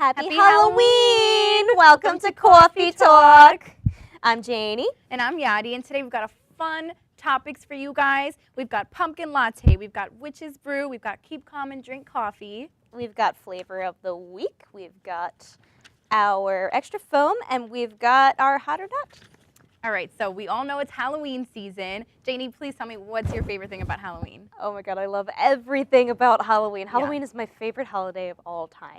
Happy Halloween! Welcome to Coffee Talk. I'm Janie. And I'm Yadi, and today we've got a fun topics for you guys. We've got pumpkin latte, we've got witch's brew, we've got keep calm and drink coffee. We've got flavor of the week, we've got our extra foam, and we've got our hot or not. All right, so we all know it's Halloween season. Janie, please tell me, what's your favorite thing about Halloween? Oh my god, I love everything about Halloween. Halloween is my favorite holiday of all time.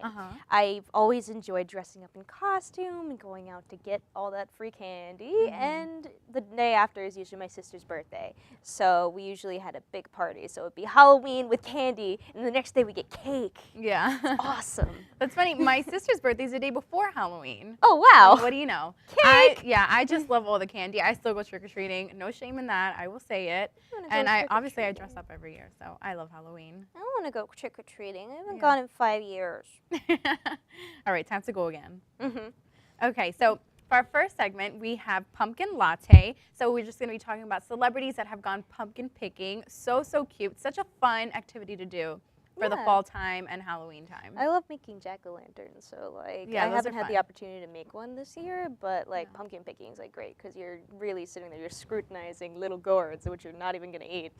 I've always enjoyed dressing up in costume and going out to get all that free candy. And the day after is usually my sister's birthday. So we usually had a big party. So it would be Halloween with candy, and the next day we get cake. Yeah. It's awesome. That's funny. My sister's birthday is the day before Halloween. Oh, wow. So what do you know? Cake! I just love all the candy. I still go trick-or-treating. No shame in that. I will say it. And obviously I dress up every year, so I love Halloween. I want to go trick-or-treating. I haven't gone in 5 years. All right, time to go again. Mm-hmm. Okay, so for our first segment, we have pumpkin latte. So we're just going to be talking about celebrities that have gone pumpkin picking. So cute. Such a fun activity to do for the fall time and Halloween time. I love making jack-o'-lanterns, so like I haven't had the opportunity to make one this year, but like pumpkin picking is like great because you're really sitting there, you're scrutinizing little gourds, which you're not even going to eat.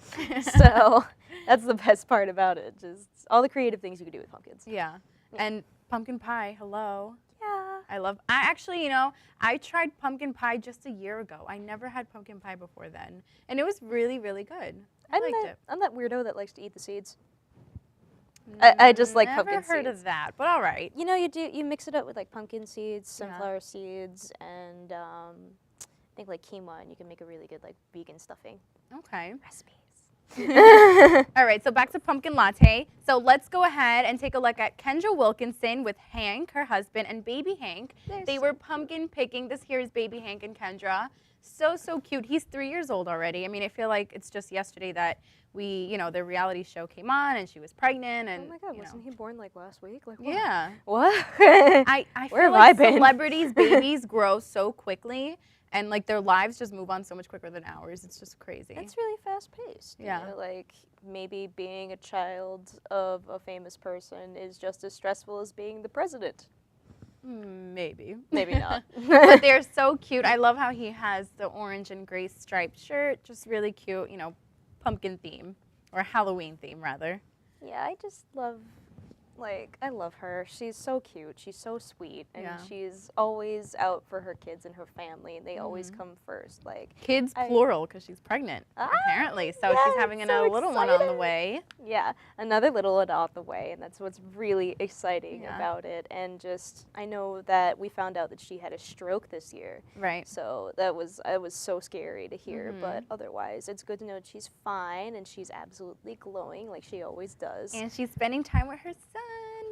So that's the best part about it, just all the creative things you can do with pumpkins. Yeah, and pumpkin pie, hello. Yeah. I actually, you know, I tried pumpkin pie just a year ago. I never had pumpkin pie before then, and it was really, really good. I liked it. I'm that weirdo that likes to eat the seeds. I just like pumpkin seeds. Never heard of that, but all right. You know, you mix it up with like pumpkin seeds, sunflower seeds, and I think like quinoa, and you can make a really good like vegan stuffing. Okay. Recipes. All right, so back to pumpkin latte. So let's go ahead and take a look at Kendra Wilkinson with Hank, her husband, and baby Hank. They were pumpkin picking. This here is baby Hank and Kendra. So cute. He's 3 years old already. I mean, I feel like it's just yesterday that the reality show came on and she was pregnant. And, oh my God, wasn't he born like last week? Like what? Yeah. What? I Where feel have I like been? celebrities' babies grow so quickly and like their lives just move on so much quicker than ours. It's just crazy. It's really fast paced. Yeah. You know, like maybe being a child of a famous person is just as stressful as being the president. Maybe. Maybe not. But they're so cute. I love how he has the orange and gray striped shirt. Just really cute, you know, pumpkin theme. Or Halloween theme, rather. Yeah, I just love, I love her. She's so cute. She's so sweet. And she's always out for her kids and her family. And they always come first. Kids plural, because she's pregnant, apparently. So she's having a little one on the way. Yeah, another little one on the way. And that's what's really exciting about it. And I know that we found out that she had a stroke this year. Right. So it was so scary to hear. But otherwise, it's good to know that she's fine. And she's absolutely glowing like she always does. And she's spending time with her son.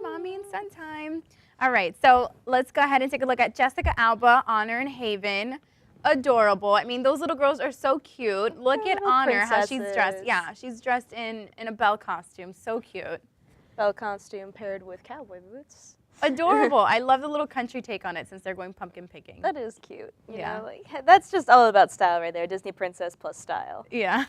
Mommy and son time. All right, so let's go ahead and take a look at Jessica Alba, Honor and Haven. Adorable. I mean, those little girls are so cute. Look at Honor, how she's dressed. Yeah, she's dressed in a Belle costume. So cute. Belle costume paired with cowboy boots. Adorable. I love the little country take on it since they're going pumpkin picking. That is cute. You know, that's just all about style right there. Disney princess plus style. Yeah.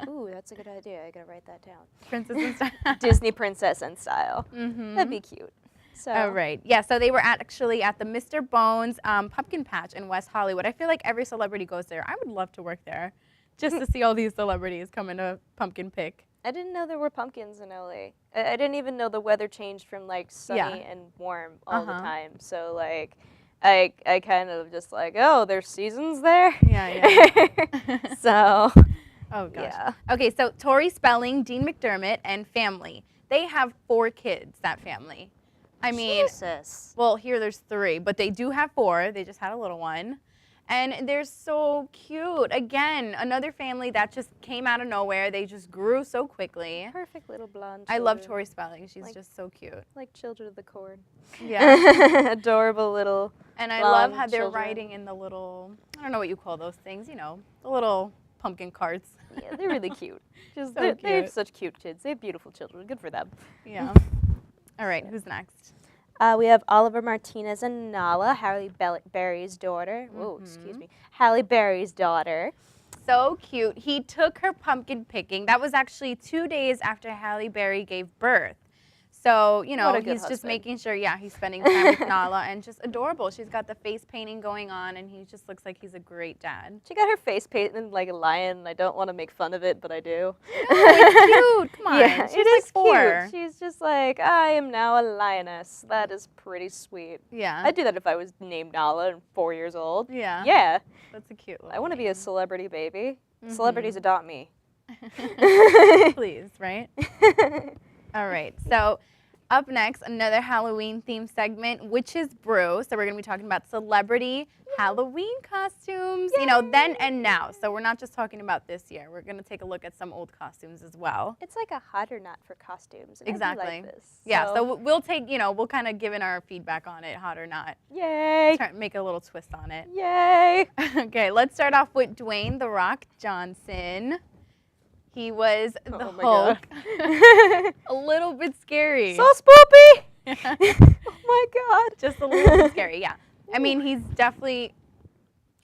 Ooh, that's a good idea. I gotta write that down. Princess and style. Disney princess and style. That'd be cute. So. All right. Yeah, so they were actually at the Mr. Bones Pumpkin Patch in West Hollywood. I feel like every celebrity goes there. I would love to work there just to see all these celebrities come in a pumpkin pick. I didn't know there were pumpkins in LA. I didn't even know the weather changed from like sunny and warm all the time. So like, I kind of just like, oh, there's seasons there? Yeah. So. Oh, gosh. Yeah. Okay, so Tori Spelling, Dean McDermott, and family. They have 4 kids, that family. I mean, Jesus. Well, here there's 3, but they do have 4. They just had a little one. And they're so cute. Again, another family that just came out of nowhere. They just grew so quickly. Perfect little blonde children. I love Tori Spelling. She's just so cute. Like children of the corn. Yeah. Adorable little And I love how they're riding in the little, I don't know what you call those things, you know, the little pumpkin carts. Yeah, they're really cute. Just they're such cute kids. They have beautiful children. Good for them. Yeah. All right, who's next? We have Oliver Martinez and Nala, Halle Berry's daughter. Whoa, excuse me. Halle Berry's daughter. So cute. He took her pumpkin picking. That was actually 2 days after Halle Berry gave birth. So, you know, What a good he's just husband. making sure, yeah, he's spending time with Nala and just adorable. She's got the face painting going on and he just looks like he's a great dad. She got her face painted like a lion, and I don't want to make fun of it, but I do. No, it's cute. Come on. Yeah, She's it is like 4. cute. She's just like, I am now a lioness. That is pretty sweet. Yeah. I'd do that if I was named Nala and 4 years old. Yeah. Yeah. That's a cute I want to be a name. celebrity baby. Celebrities adopt me. Please, right? All right. So up next, another Halloween themed segment, Witch's Brew. So we're going to be talking about celebrity Halloween costumes, you know, then and now. So we're not just talking about this year. We're going to take a look at some old costumes as well. It's like a hot or not for costumes. And Exactly. I do like this. Yeah, so we'll take, you know, we'll kind of give in our feedback on it, hot or not. Yay. Try, make a little twist on it. Yay. Okay, let's start off with Dwayne "The Rock" Johnson. He was the Hulk. A little bit scary. So spoopy. Oh my God. Just a little bit scary, yeah. I mean, he's definitely,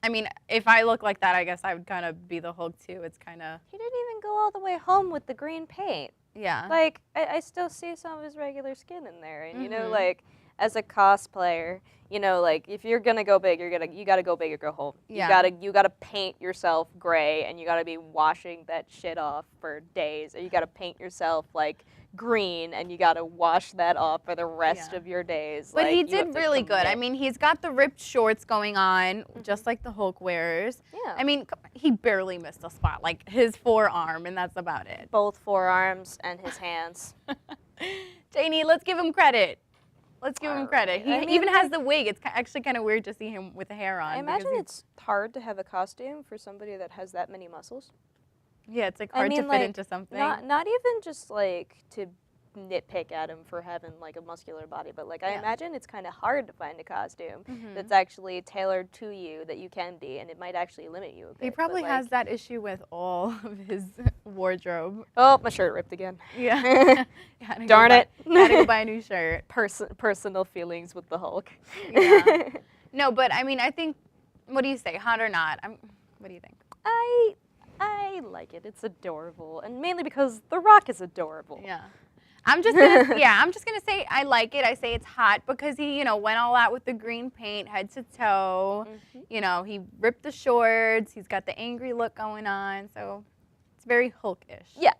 I mean, if I look like that, I guess I would kind of be the Hulk too. It's kind of. He didn't even go all the way home with the green paint. Yeah. Like, I still see some of his regular skin in there. And, you know, like, as a cosplayer, you know, like, if you're going to go big, you got to go big or go home. Yeah. You got to paint yourself gray, and you got to be washing that shit off for days. Or you got to paint yourself, like, green, and you got to wash that off for the rest of your days. But like, he did really good. I mean, he's got the ripped shorts going on, just like the Hulk wears. Yeah. I mean, he barely missed a spot, like his forearm, and that's about it. Both forearms and his hands. Janie, let's give him credit. Let's give him credit. He I mean, even has the wig. It's actually kind of weird to see him with the hair on. I imagine it's hard to have a costume for somebody that has that many muscles. Yeah, it's like hard to fit into something. Not even just like to nitpick at him for having like a muscular body, but like I imagine it's kind of hard to find a costume that's actually tailored to you that you can be, and it might actually limit you a bit. He probably has that issue with all of his wardrobe. Oh, my shirt ripped again. Yeah. Darn it. Had to go buy a new shirt. Personal feelings with the Hulk. Yeah. No, but I mean, I think, what do you say, hot or not? What do you think? I like it. It's adorable, and mainly because The Rock is adorable. Yeah. I'm just gonna say I like it. I say it's hot because he, you know, went all out with the green paint, head to toe. You know, he ripped the shorts. He's got the angry look going on, so it's very Hulk-ish. Yes.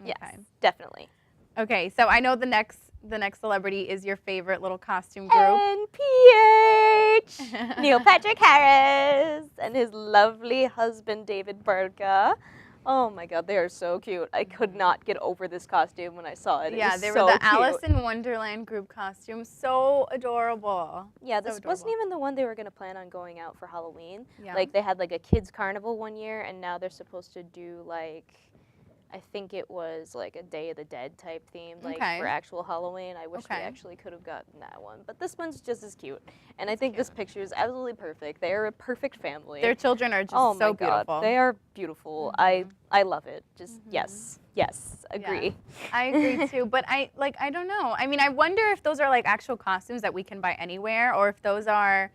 Okay. Yes. Definitely. Okay, so I know the next celebrity is your favorite little costume group. NPH! Neil Patrick Harris and his lovely husband David Berga. Oh my God, they are so cute. I could not get over this costume when I saw it. Yeah, they were the Alice in Wonderland group costume. So adorable. Yeah, this wasn't even the one they were going to plan on going out for Halloween. Yeah. Like, they had like a kids carnival one year, and now they're supposed to do like, I think it was like a Day of the Dead type theme, like for actual Halloween. I wish we actually could have gotten that one. But this one's just as cute. And I think this picture is absolutely perfect. They are a perfect family. Their children are just so beautiful. God, they are beautiful. I love it. Just yes, agree. Yeah. I agree too. But I don't know. I mean, I wonder if those are like actual costumes that we can buy anywhere, or if those are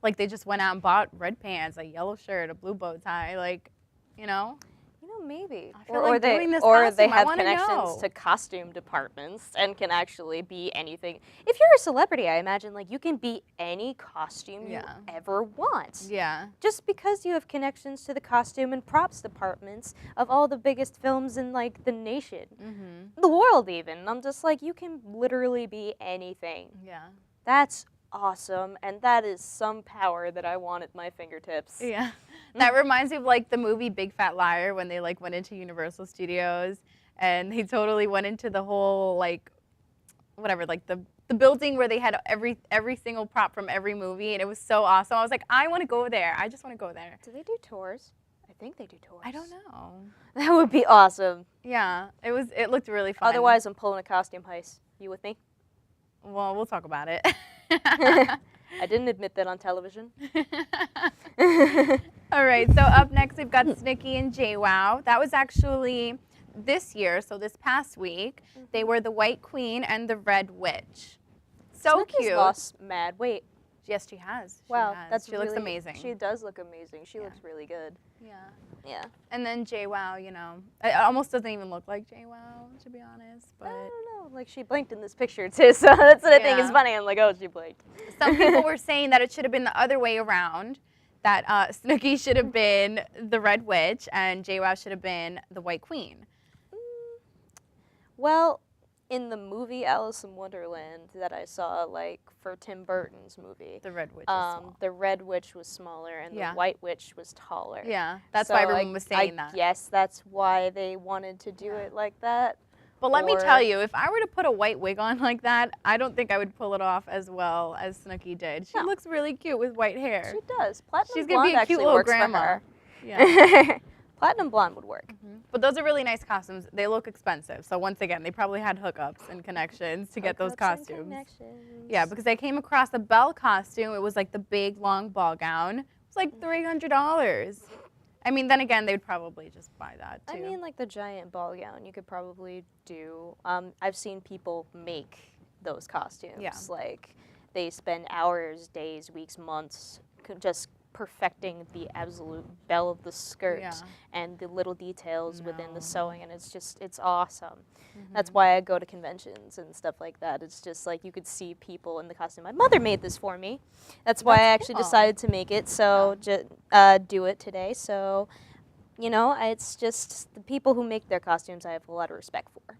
like they just went out and bought red pants, a yellow shirt, a blue bow tie, like, you know. Maybe. Or they have connections to costume departments and can actually be anything. If you're a celebrity, I imagine like you can be any costume you ever want. Yeah. Just because you have connections to the costume and props departments of all the biggest films in like the nation, the world even. I'm just like, you can literally be anything. Yeah. That's awesome, and that is some power that I want at my fingertips. Yeah. That reminds me of like the movie Big Fat Liar, when they like went into Universal Studios and they totally went into the whole like whatever, like the building where they had every single prop from every movie, and it was so awesome. I was like, I want to go there. I just want to go there. Do they do tours? I think they do tours. I don't know. That would be awesome. Yeah. It looked really fun. Otherwise, I'm pulling a costume heist. You with me? Well, we'll talk about it. I didn't admit that on television. All right, so up next we've got Snooki and JWoww. That was actually this year, so this past week. They were the White Queen and the Red Witch. So Snooki's cute. lost mad weight. Yes, she has. Wow, she looks amazing. She does look amazing. She looks really good. Yeah. Yeah. And then JWoww, you know, it almost doesn't even look like JWoww, to be honest. But I don't know. Like, she blinked in this picture, too, so that's what I think is funny. I'm like, oh, she blinked. Some people were saying that it should have been the other way around, that Snooki should have been the Red Witch and JWoww should have been the White Queen. Well, in the movie Alice in Wonderland that I saw, like, for Tim Burton's movie, the Red Witch was small. The Red Witch was smaller and the White Witch was taller. Yeah, that's why everyone was saying that. Yes, that's why they wanted to do it like that. But let me tell you, if I were to put a white wig on like that, I don't think I would pull it off as well as Snooki did. She looks really cute with white hair. She does. Platinum She's blonde gonna be a cute little grandma. Yeah. Platinum blonde would work. But those are really nice costumes. They look expensive. So once again, they probably had hookups and connections to get those costumes. Yeah, because I came across a Belle costume. It was like the big long ball gown. It was like $300. I mean, then again, they'd probably just buy that too. I mean, like the giant ball gown, you could probably do. I've seen people make those costumes. Yeah. Like, they spend hours, days, weeks, months just perfecting the absolute bell of the skirt and the little details within the sewing, and it's awesome. That's why I go to conventions and stuff like that. It's just like you could see people in the costume. My mother made this for me. That's why I actually decided to make it, so do it today. So, you know, it's just the people who make their costumes I have a lot of respect for.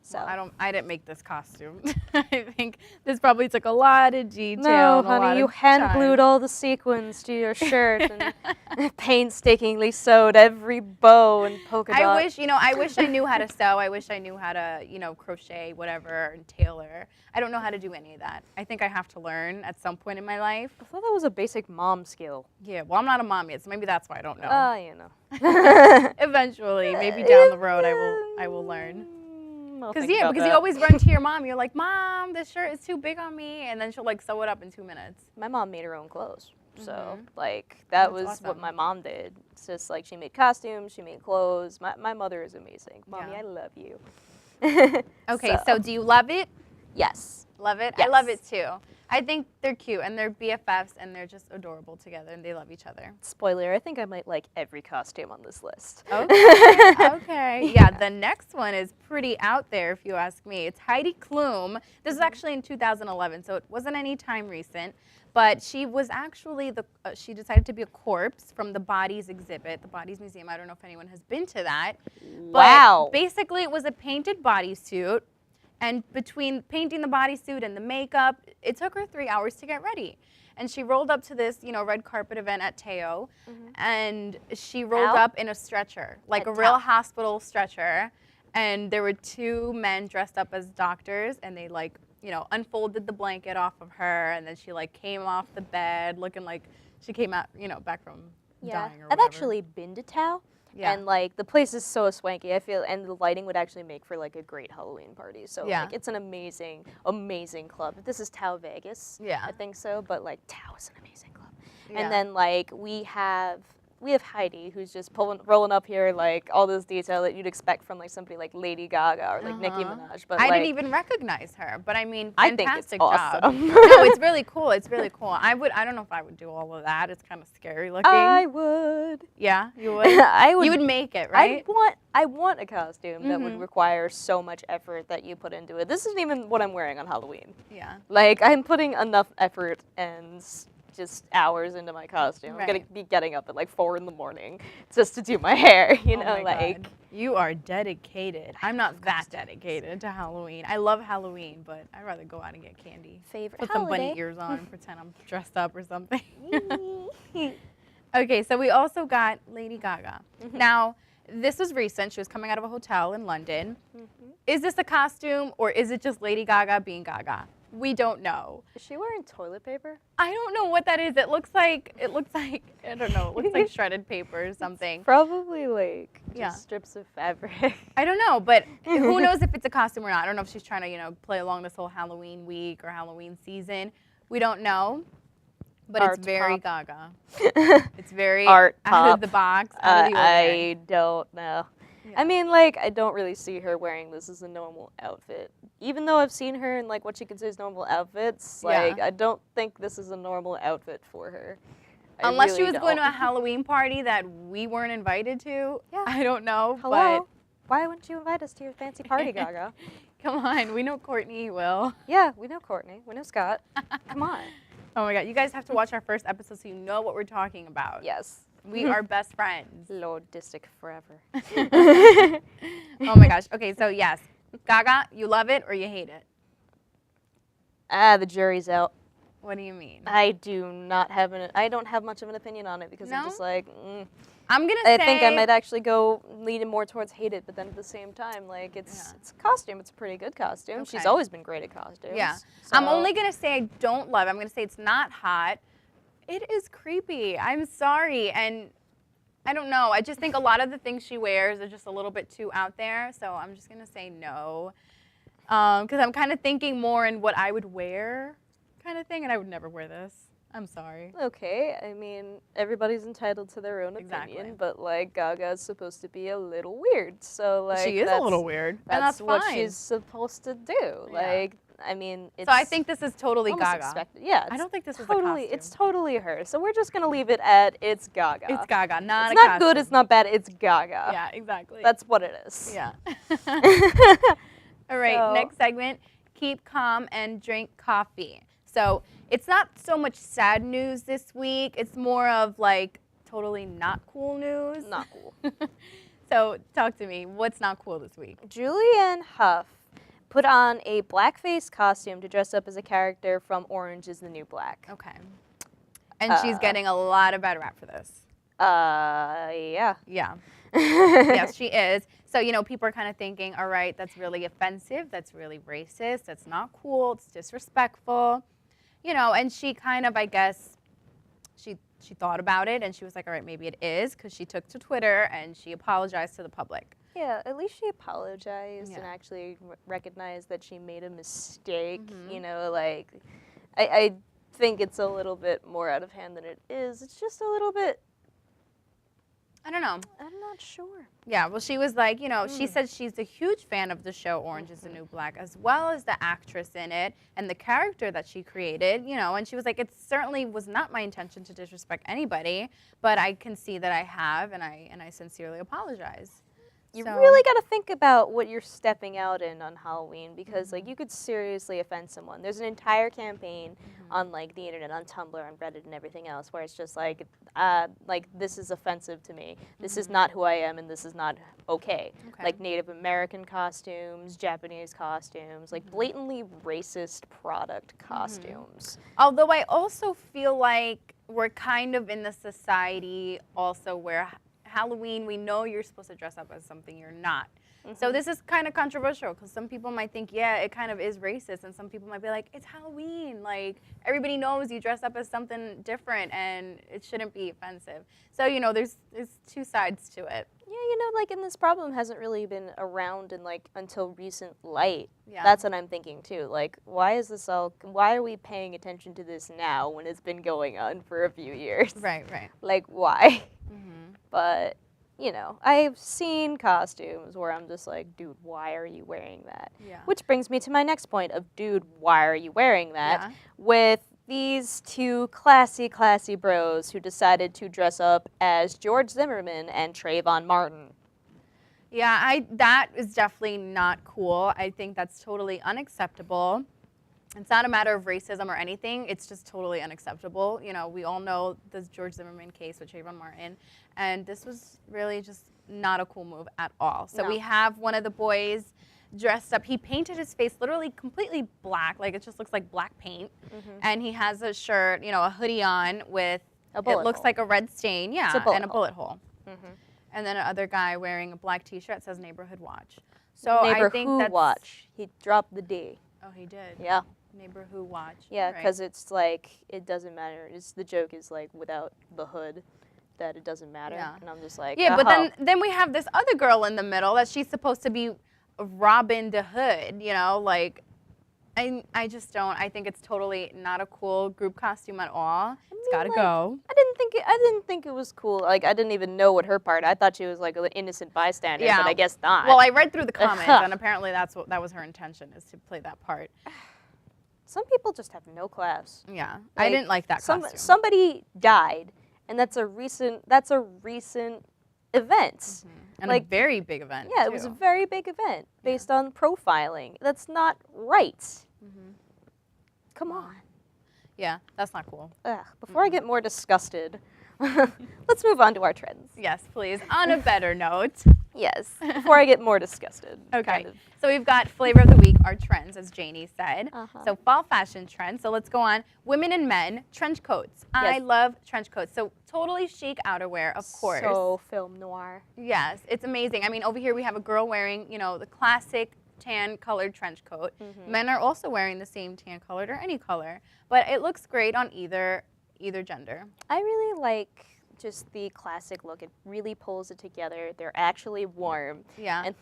So well, I didn't make this costume. I think this probably took a lot of detail. No, honey, you hand glued all the sequins to your shirt and painstakingly sewed every bow and polka dot. I wish I knew how to sew. I wish I knew how to, crochet, whatever, and tailor. I don't know how to do any of that. I think I have to learn at some point in my life. I thought that was a basic mom skill. Yeah, well, I'm not a mom yet, so maybe that's why I don't know. Oh, you know. Eventually, maybe down the road, I will learn. Because you always run to your mom. You're like, Mom, this shirt is too big on me. And then she'll, like, sew it up in 2 minutes. My mom made her own clothes. So, like, that was awesome. What my mom did. It's just, like, she made costumes, she made clothes. My mother is amazing. Mommy, I love you. Okay, so do you love it? Yes. Love it? Yes. I love it, too. I think they're cute, and they're BFFs, and they're just adorable together, and they love each other. Spoiler, I think I might like every costume on this list. Okay, okay. Yeah, the next one is pretty out there, if you ask me. It's Heidi Klum. This is actually in 2011, so it wasn't any time recent, but she was actually, she decided to be a corpse from the Bodies exhibit, the Bodies Museum. I don't know if anyone has been to that. Wow. But basically, it was a painted bodysuit. And between painting the bodysuit and the makeup, it took her 3 hours to get ready. And she rolled up to this, red carpet event at Teo, and she rolled up in a stretcher, like a real hospital stretcher. And there were 2 men dressed up as doctors, and they unfolded the blanket off of her, and then she came off the bed looking like she came out, back from dying or whatever. I've actually been to Tao. Yeah. And the place is so swanky. I feel, and the lighting would actually make for a great Halloween party. So it's an amazing, amazing club. This is Tao Vegas. Yeah. I think so. But Tao is an amazing club. Yeah. And then we have Heidi, who's just rolling up here all this detail that you'd expect from somebody like Lady Gaga or Nicki Minaj. But I didn't even recognize her. But I mean, I think it's awesome. No, it's really cool. It's really cool. I don't know if I would do all of that. It's kind of scary looking. I would. Yeah, you would. I would. You would make it, right? I want a costume that would require so much effort that you put into it. This isn't even what I'm wearing on Halloween. Yeah. I'm putting enough effort and just hours into my costume. I'm gonna be getting up at 4 in the morning just to do my hair, God. You are dedicated. I'm not that dedicated to Halloween. I love Halloween, but I'd rather go out and get candy. Favorite Put some bunny ears on and pretend I'm dressed up or something. Okay, so we also got Lady Gaga. Now, this was recent. She was coming out of a hotel in London. Is this a costume, or is it just Lady Gaga being Gaga? We don't know. Is she wearing toilet paper? I don't know what that is. It looks like I don't know. It looks like shredded paper or something. It's probably just strips of fabric. I don't know, but who knows if it's a costume or not. I don't know if she's trying to, play along this whole Halloween week or Halloween season. We don't know. But it's very Gaga. It's very out of the box. Out of the ordinary. I don't know. I mean, like, I don't really see her wearing this as a normal outfit. Even though I've seen her in, like, what she considers normal outfits, like, I don't think this is a normal outfit for her. Unless she was going to a Halloween party that we weren't invited to. Yeah. I don't know. Hello? But why wouldn't you invite us to your fancy party, Gaga? Come on. We know Courtney will. Yeah, we know Courtney. We know Scott. Come on. Oh, my God. You guys have to watch our first episode so you know what we're talking about. Yes. We are best friends. Lordistic forever. Oh, my gosh. Okay, so, yes. Gaga, you love it or you hate it? The jury's out. What do you mean? I don't have much of an opinion on it because I'm just like, I'm gonna say. I think I might actually go leaning more towards hate it, but then at the same time, like it's a costume. It's a pretty good costume. Okay. She's always been great at costumes. Yeah. So. I'm only gonna say I don't love it. I'm gonna say it's not hot. It is creepy. I'm sorry, and I don't know. I just think a lot of the things she wears are just a little bit too out there. So I'm just gonna say no, because I'm kind of thinking more in what I would wear. Kind of thing, and I would never wear this. I'm sorry. Okay, I mean, everybody's entitled to their own opinion, but like Gaga's supposed to be a little weird, so like she is a little weird, and that's what fine. She's supposed to do. Yeah. Like, I mean, it's so I think this is totally Gaga. Expected. Yeah, I don't think this totally, is a costume. It's totally her. So we're just gonna leave it at it's Gaga. It's Gaga, not it's not good. It's not bad. It's Gaga. Yeah, exactly. That's what it is. Yeah. All right, next segment. Keep calm and drink coffee. So it's not so much sad news this week. It's more of like totally not cool news. Not cool. So talk to me. What's not cool this week? Julianne Hough put on a blackface costume to dress up as a character from Orange is the New Black. Okay. And she's getting a lot of bad rap for this. Yeah. Yeah. Yes, she is. So, you know, people are kind of thinking, all right, that's really offensive. That's really racist. That's not cool. It's disrespectful. You know, and she kind of, I guess, she thought about it, and she was like, all right, maybe it is, because she took to Twitter, and she apologized to the public. Yeah, at least she apologized and actually recognized that she made a mistake. Mm-hmm. You know, like, I think it's a little bit more out of hand than it is. It's just a little bit... I don't know. I'm not sure. Yeah, well, she was like, you know, she said she's a huge fan of the show Orange is the New Black, as well as the actress in it and the character that she created, you know, and she was like, it certainly was not my intention to disrespect anybody, but I can see that I have, and I sincerely apologize. You really got to think about what you're stepping out in on Halloween, because like you could seriously offend someone. There's an entire campaign on like the internet, on Tumblr, on Reddit, and everything else, where it's just like this is offensive to me. This is not who I am, and this is not okay. Like Native American costumes, Japanese costumes, like blatantly racist product costumes. Although I also feel like we're kind of in the society also where Halloween, we know you're supposed to dress up as something you're not. So this is kind of controversial, because some people might think, yeah, it kind of is racist, and some people might be like, it's Halloween. Like, everybody knows you dress up as something different, and it shouldn't be offensive. So, you know, there's two sides to it. Yeah, you know, like, and this problem hasn't really been around in, like, until recent light. Yeah. That's what I'm thinking, too. Like, why are we paying attention to this now when it's been going on for a few years? Right. Like, why? But, you know, I've seen costumes where I'm just like, dude, why are you wearing that? Yeah. Which brings me to my next point of, dude, why are you wearing that? Yeah. With these two classy bros who decided to dress up as George Zimmerman and Trayvon Martin. Yeah, that is definitely not cool. I think that's totally unacceptable. It's not a matter of racism or anything. It's just totally unacceptable. You know, we all know this George Zimmerman case with Trayvon Martin, and this was really just not a cool move at all. So we have one of the boys dressed up. He painted his face literally completely black, like it just looks like black paint. And he has a shirt, you know, a hoodie on with, it looks like a red stain, and a bullet hole. And then another guy wearing a black t-shirt that says Neighborhood Watch. So I think that's... Watch. He dropped the D. Oh, he did? Yeah. Neighborhood Watch. Yeah, because it's like, it doesn't matter. The joke is like, without the hood, that it doesn't matter. Yeah. And I'm just like, yeah, but then we have this other girl in the middle that she's supposed to be Robin the Hood, you know, like, I just don't. I think it's totally not a cool group costume at all. It's got to go. I didn't think it was cool. Like, I didn't even know what her part. I thought she was like an innocent bystander, but I guess not. Well, I read through the comments, and apparently that was her intention, is to play that part. Some people just have no class. Yeah, like, I didn't like that costume. Somebody died, and that's a recent event. Mm-hmm. And like, a very big event. Yeah, it was a very big event based on profiling. That's not right. Mm-hmm. Come on. Yeah, that's not cool. Before I get more disgusted, let's move on to our trends. Yes, please. On a better note. Yes, before I get more disgusted. Okay. Kind of. So we've got flavor of the week, our trends, as Janie said. So fall fashion trends. So let's go on. Women and men, trench coats. Yes. I love trench coats. So totally chic outerwear, of course. So film noir. Yes, it's amazing. I mean, over here we have a girl wearing, the classic tan colored trench coat. Mm-hmm. Men are also wearing the same tan colored or any color, but it looks great on either gender. I really like just the classic look. It really pulls it together. They're actually warm. Yeah. And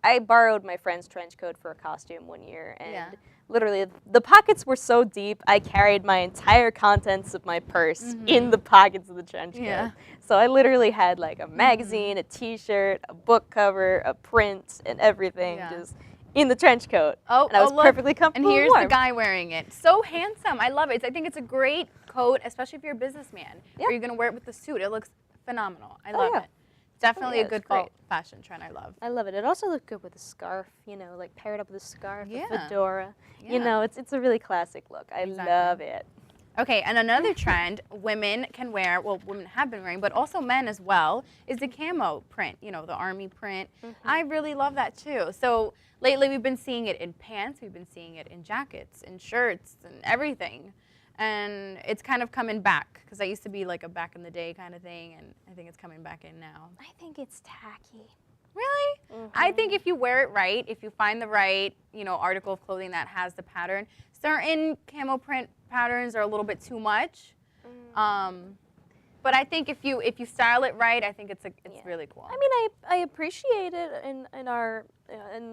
I borrowed my friend's trench coat for a costume one year, and literally the pockets were so deep, I carried my entire contents of my purse in the pockets of the trench coat. So I literally had like a magazine, a t-shirt, a book cover, a print, and everything just in the trench coat. And I was perfectly comfortable. And here's the guy wearing it. So handsome. I love it. I think it's a great coat, especially if you're a businessman. Or you're going to wear it with the suit. It looks phenomenal. I love it. Definitely a good fall fashion trend. I love. I love it. It also looked good with a scarf, like paired up with a scarf, a fedora. It's a really classic look. I love it. Okay, and another trend women can wear, well, women have been wearing, but also men as well, is the camo print, the army print. I really love that too. So lately we've been seeing it in pants, we've been seeing it in jackets, in shirts, and everything. And it's kind of coming back, because I used to be like a back in the day kind of thing, and I think it's coming back in now. I think it's tacky. Really? I think if you wear it right, if you find the right, article of clothing that has the pattern, certain camo print patterns are a little bit too much. But I think if you style it right, I think it's really cool. I mean, I appreciate it in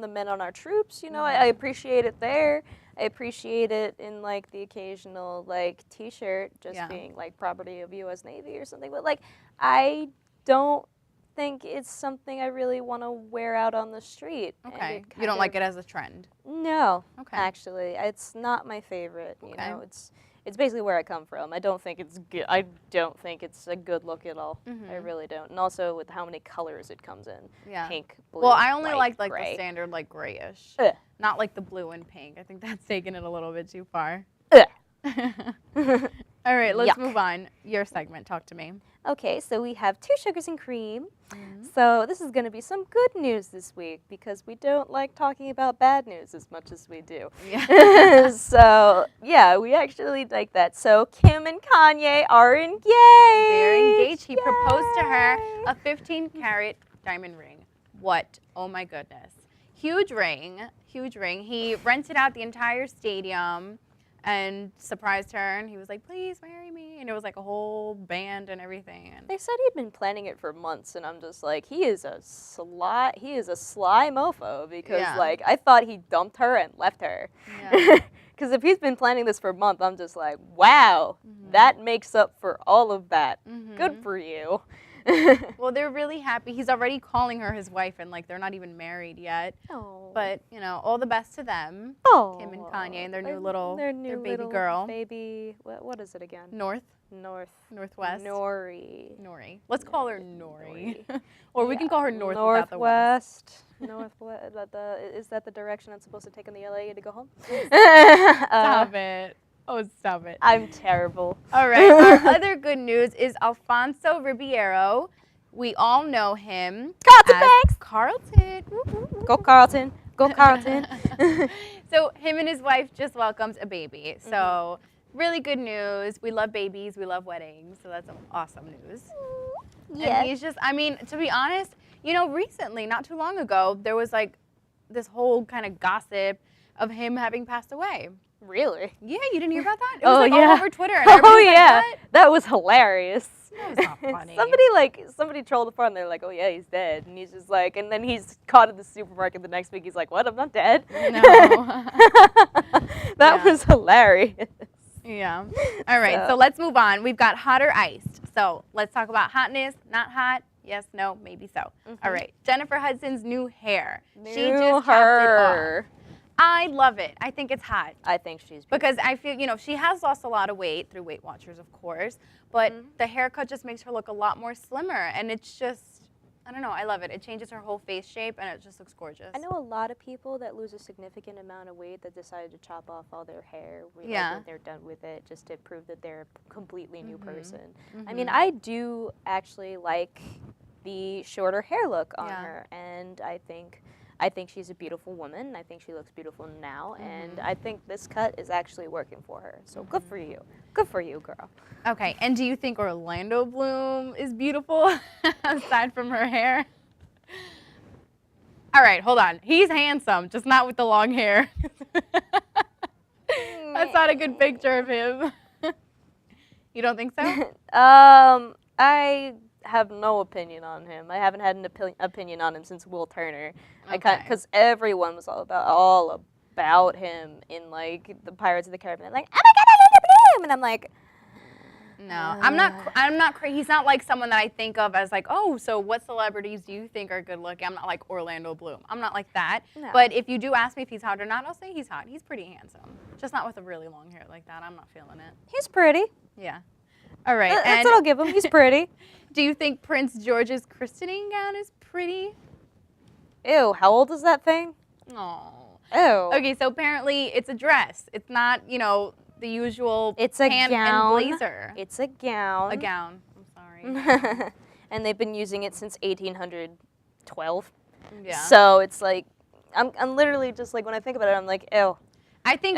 the men on our troops. I appreciate it there. I appreciate it in like the occasional like T-shirt just being like property of U.S. Navy or something. But like, I don't think it's something I really want to wear out on the street. Okay. You don't like it as a trend? No. Okay. Actually, it's not my favorite. It's basically where I come from. I don't think it's good. I don't think it's a good look at all. I really don't. And also with how many colors it comes in. Yeah. Pink, blue, well, I only white, like gray. the standard like grayish. Not like the blue and pink. I think that's taking it a little bit too far. All right, let's move on. Your segment, talk to me. Okay, so we have 2 sugars and cream. So this is going to be some good news this week because we don't like talking about bad news as much as we do. So, yeah, we actually like that. So Kim and Kanye are engaged. They're engaged. He proposed to her a 15-carat diamond ring. What? Oh, my goodness. Huge ring. Huge ring. He rented out the entire stadium and surprised her, and he was like, please marry me, and it was like a whole band and everything. And they said he'd been planning it for months, and I'm just like, he is a sly mofo, because like, I thought he dumped her and left her. Because if he's been planning this for a month, I'm just like, wow, that makes up for all of that. Good for you. Well, they're really happy. He's already calling her his wife, and like, they're not even married yet. But all the best to them. Kim and Kanye and their baby girl. What is it again? Northwest. Nori. Let's call her Nori. Or we can call her Northwest. Northwest. Is that the direction I'm supposed to take in the LA to go home? Stop it. Oh, stop it. I'm terrible. All right. Our other good news is Alfonso Ribeiro. We all know him. Carlton Banks. Carlton. Go Carlton. Go Carlton. So him and his wife just welcomed a baby. So really good news. We love babies. We love weddings. So that's awesome news. And he's just, I mean, to be honest, recently, not too long ago, there was like this whole kind of gossip of him having passed away. Really? Yeah, you didn't hear about that? It was all over Twitter. And That was hilarious. That was not funny. Somebody trolled the front. They're like, "Oh yeah, he's dead," and he's just like, and then he's caught in the supermarket the next week. He's like, "What? I'm not dead." No. That was hilarious. Yeah. All right. So let's move on. We've got hot or iced. So let's talk about hotness. Not hot. Yes. No. Maybe so. All right. Jennifer Hudson's new hair. She just chopped it off. I love it. I think it's hot. I think she's beautiful. Because I feel, she has lost a lot of weight through Weight Watchers, of course, but the haircut just makes her look a lot more slimmer, and it's just, I don't know, I love it. It changes her whole face shape, and it just looks gorgeous. I know a lot of people that lose a significant amount of weight that decided to chop off all their hair when they're done with it, just to prove that they're a completely new person. I mean, I do actually like the shorter hair look on her, and I think she's a beautiful woman. I think she looks beautiful now, and I think this cut is actually working for her. So good for you. Good for you, girl. Okay, and do you think Orlando Bloom is beautiful, aside from her hair? All right, hold on. He's handsome, just not with the long hair. That's not a good picture of him. You don't think so? I have no opinion on him. I haven't had an opinion on him since Will Turner. Because everyone was all about him in like the Pirates of the Caribbean. Like, oh my God, Orlando Bloom, and I'm like, no, I'm not crazy. He's not like someone that I think of as like, oh, so what celebrities do you think are good looking? I'm not like Orlando Bloom. I'm not like that. No. But if you do ask me if he's hot or not, I'll say he's hot. He's pretty handsome. Just not with a really long hair like that. I'm not feeling it. He's pretty. Yeah. All right. That's what I'll give him. He's pretty. Do you think Prince George's christening gown is pretty? Ew, how old is that thing? Oh. Ew. Okay, so apparently it's a dress. It's not, the usual gown and blazer. It's a gown. A gown. I'm sorry. And they've been using it since 1812. Yeah. So it's like, I'm literally just like, when I think about it, I'm like, ew. I think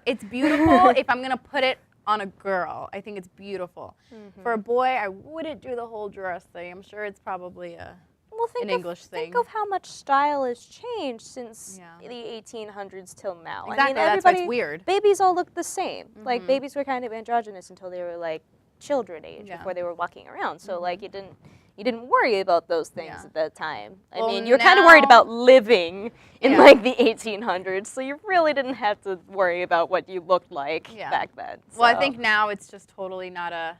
it's beautiful if I'm going to put it on a girl. I think it's beautiful. For a boy, I wouldn't do the whole dress thing. I'm sure it's probably an English thing. Think of how much style has changed since the 1800s till now. Exactly, I mean, that's what's weird. Babies all look the same. Like, babies were kind of androgynous until they were like children age, before they were walking around. So like, you didn't worry about those things at that time. I mean, you're kind of worried about living in like the 1800s, so you really didn't have to worry about what you looked like back then. So. Well, I think now it's just totally not a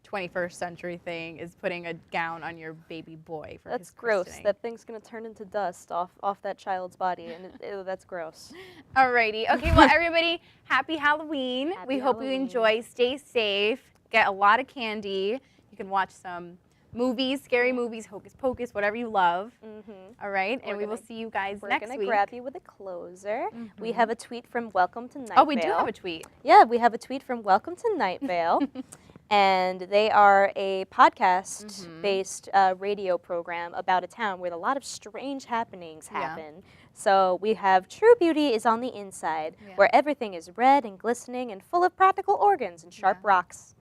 21st century thing, is putting a gown on your baby boy for That's his gross. christening. That thing's gonna turn into dust off that child's body, and ew, that's gross. Alrighty. Okay, well, everybody, happy Halloween. We hope you enjoy. Stay safe. Get a lot of candy. You can watch some movies, scary movies, Hocus Pocus, whatever you love. All right, and we will see you guys next week. We're going to grab you with a closer. We have a tweet from Welcome to Night Vale. Oh, we do have a tweet. Yeah, we have a tweet from Welcome to Night Vale. And they are a podcast-based radio program about a town where a lot of strange happenings happen. So we have True Beauty is on the inside, where everything is red and glistening and full of practical organs and sharp rocks.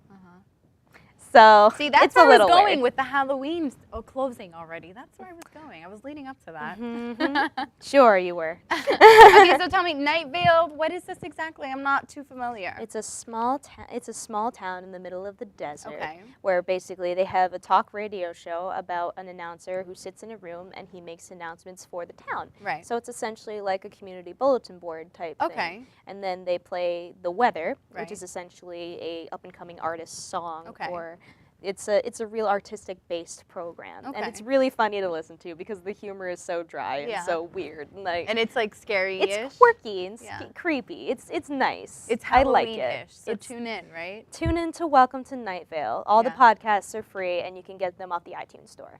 So see, that's where I was going with the Halloween closing already. That's where I was going. I was leading up to that. Sure, you were. Okay, so tell me, Night Vale, what is this exactly? I'm not too familiar. It's a small town in the middle of the desert, where basically they have a talk radio show about an announcer who sits in a room and he makes announcements for the town. Right. So it's essentially like a community bulletin board type thing. And then they play the weather, which is essentially a up-and-coming artist's song or it's a real artistic-based program, and it's really funny to listen to because the humor is so dry and so weird, and it's like scary-ish. It's quirky and creepy. It's nice. It's Halloween-ish. I like it. So tune in, right? Tune in to Welcome to Night Vale. All the podcasts are free, and you can get them off the iTunes store.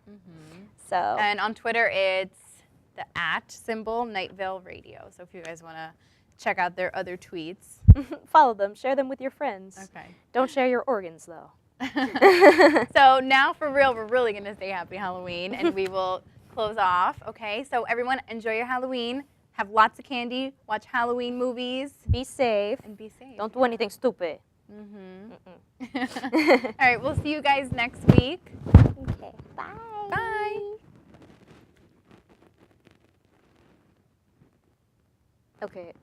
So and on Twitter, it's the @ Night Vale Radio. So if you guys want to check out their other tweets, follow them, share them with your friends. Okay. Don't share your organs though. So now for real, we're really going to say happy Halloween, and we will close off, okay? So everyone, enjoy your Halloween. Have lots of candy. Watch Halloween movies. Be safe. And be safe. Don't do anything stupid. All right, we'll see you guys next week. Okay, bye. Bye. Okay.